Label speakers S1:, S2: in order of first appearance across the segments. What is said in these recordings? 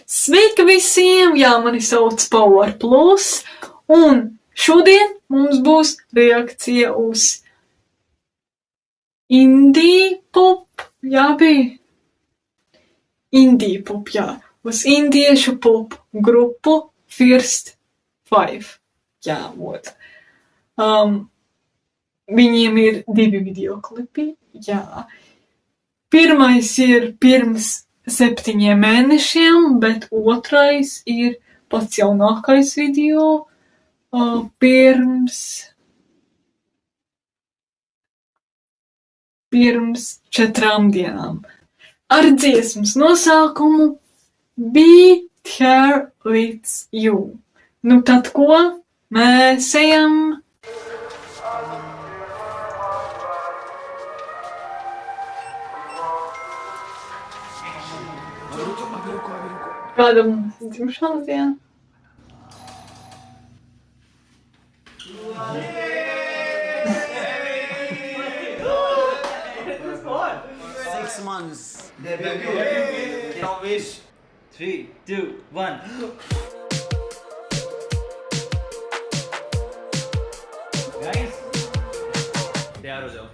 S1: Sveiki visiem! Jā, mani sauc Power Plus, un šodien mums būs reakcija uz indie pop, uz indiešu pop grupu First Five. Jā, vot. Viņiem ir 2 videoklipi, jā. Pirmais ir pirms 7 mēnešiem, bet otrais ir pats jaunākais video pirms 4 dienām. Ar dziesmas nosaukumu Be Here With You. Nu tad ko? Mēs ejam! Kādam dzimšanas diena?
S2: Six months.
S3: Don't wish. 3, 2, 1. Guys, तैयार हो जाओ.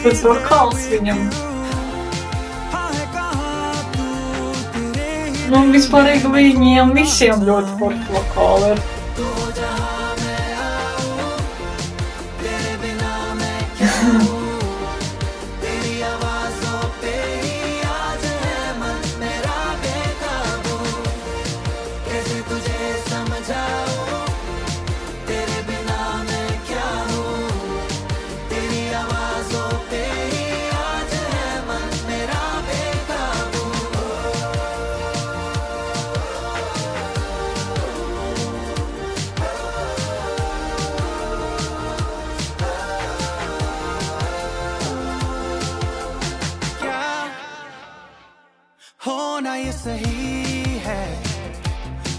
S1: Tas vokāls viņam. Nu, vispārīgi viņiem visiem ļoti forši vokāli ir.
S4: होना ये सही है,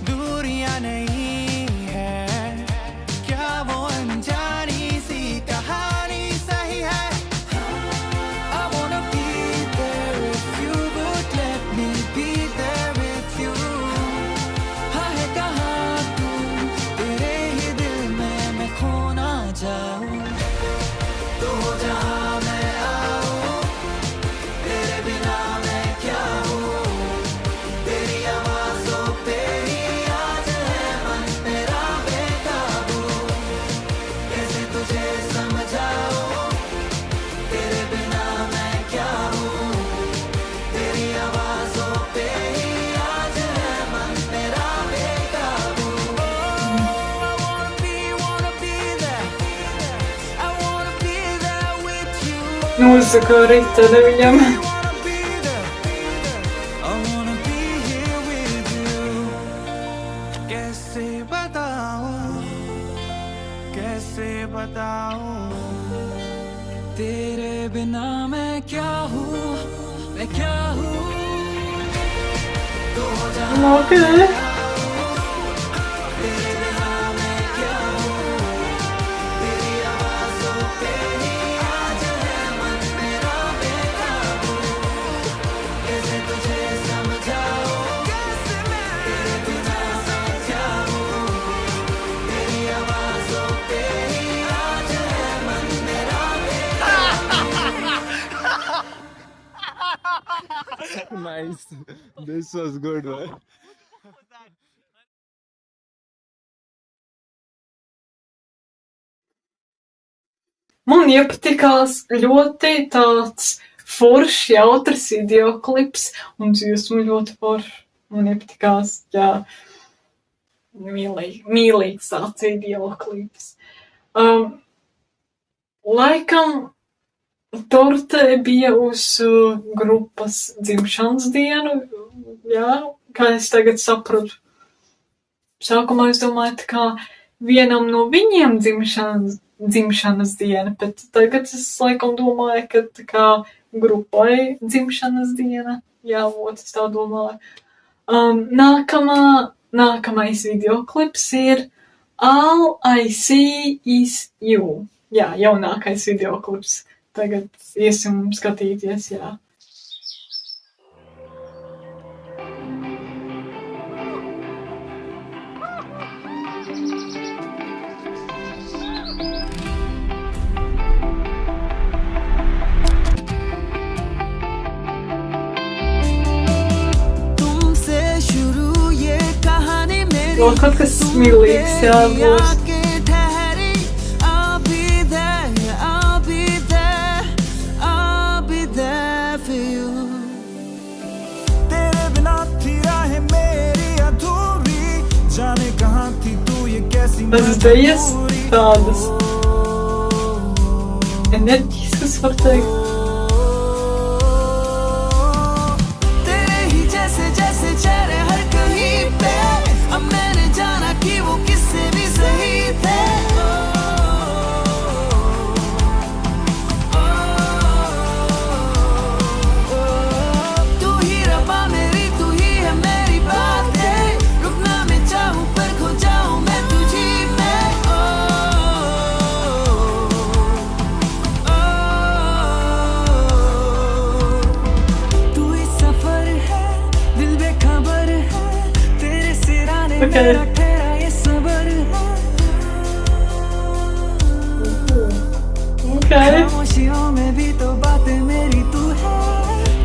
S4: दूरियां नहीं है, क्या वो अनजानी सी कहानी सही है? I wanna be there if you would let me be there with you. हाँ है कहाँ तू, तेरे ही दिल में मैं खो ना जाऊं. तो जहाँ मैं आऊं, तेरे बिना मैं क्या हूँ?
S1: Mūzika ritena viņam.
S4: तेरे बिना मैं क्या हूँ, मैं क्या हूँ?
S1: Okay.
S5: Nice. This was good, right?
S1: Man iepatikās ļoti tāds foršs, jautrs videoklips un dziesmu ļoti foršs. Man iepatikās, jā. mīlīgs tāds videoklips. Laikam torte bija uz grupas dzimšanas dienu, jā, kā es tagad sapratu. Sākumā es domāju, tā kā vienam no viņiem dzimšanas diena, bet tagad es laikam domāju, ka tā kā grupai dzimšanas diena, jā, es tā domāju. Nākamais videoklips ir All I See Is You. Jā, jaunākais videoklips. Tagad iesim skatīties, jā. Vēl kaut kas mīlīgs, jā, būs. Tas idejas tādas enerģiskas, var teikt. Okay.
S4: खामोशियों में भी तो बातें मेरी तू है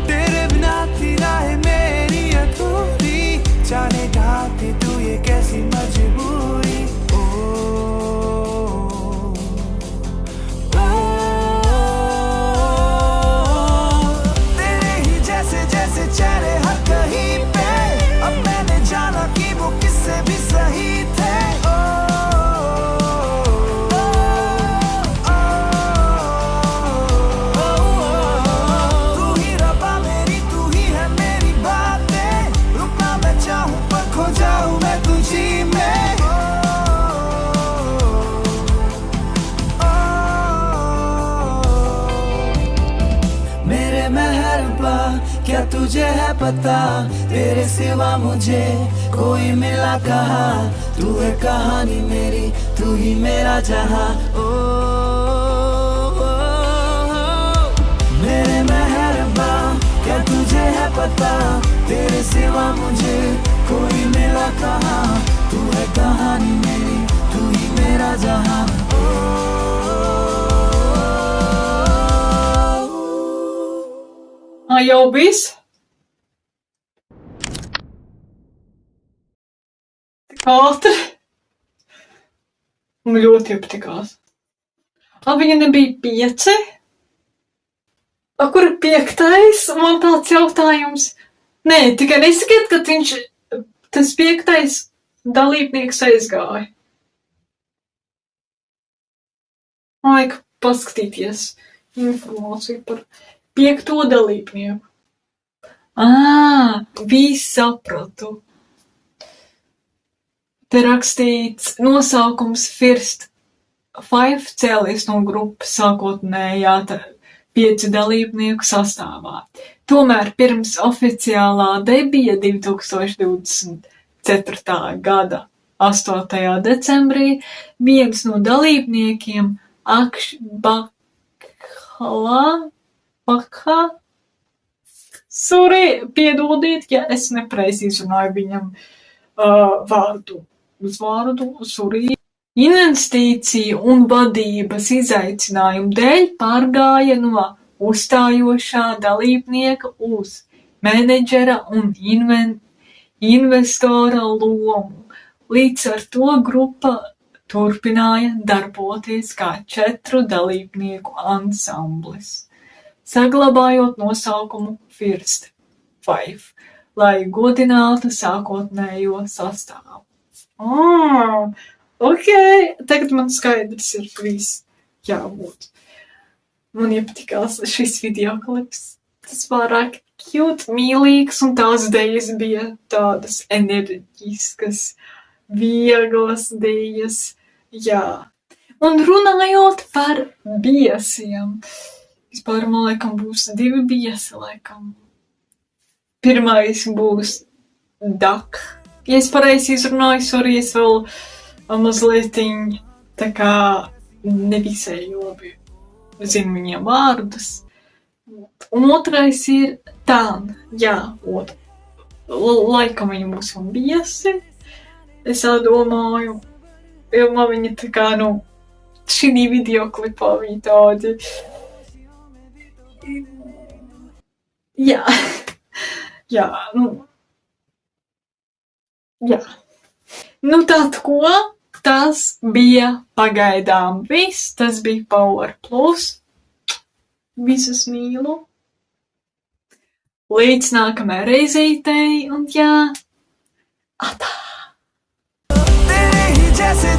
S4: तेरे बिना थी राहें मेरी अधूरी जाने गाती तू ये कैसी मजबूरी तेरे ही जैसे जैसे चेहरे हर कहीं पे अब मैंने जाना कि वो किससे भी सही थे क्या तुझे है पता तेरे सिवा मुझे कोई मिला कहाँ तू है कहानी मेरी तू ही मेरा जहां ओ मेरे मेहरबा क्या तुझे है पता तेरे सिवा मुझे कोई मिला कहाँ तू है कहानी मेरी तू ही मेरा जहां
S1: Jau viss? Tik ātri. Man ļoti iepatikās. Viņa nebija 5. Kur ir 5? Man tāds jautājums. Nē, tikai nesakiet, ka tas 5. dalībnieks aizgāja. Vajag paskatīties informāciju par 5. dalībnieku. Viss sapratu. Te rakstīts nosaukums First 5 cēlies no grupas sākotnējā 5 dalībnieku sastāvā. Tomēr pirms oficiālā debija 2024. gada 8. decembrī viens no dalībniekiem piedodiet, ja es nepareizi izrunāju viņam uzvārdu, investīciju un vadības izaicinājumu dēļ pārgāja no uzstājošā dalībnieka uz menedžera un investora lomu. Līdz ar to grupa turpināja darboties kā 4 dalībnieku ansamblis, saglabājot nosaukumu First 5, lai godinātu sākotnējo sastāvu. Ok, tagad man skaidrs ir viss. Jābūt. Man iepatikās šis videoklips. Tas pārāk cute, mīlīgs, un tās dejas bija tādas enerģiskas, vieglas dejas. Jā. Un runājot par biesiem. Vispār, man laikam, būs 2 biesi, laikam. Pirmais būs Duck. Ja es pareizi izrunāju, sorry, es vēl mazliet tā kā nevisai labi zinu viņiem vārdus. Un otrais ir Tan. Jā, laikam viņi būs un biesi. Es tā domāju, jo man viņa tā kā, šī videoklipā viņa tādi. Jā. Jā, jā. Tad ko? Tas bija pagaidām viss. Tas bija Power Plus. Visus mīlu. Līdz nākamajai reizītei, un jā. Atā!
S4: तेरे ही जैसे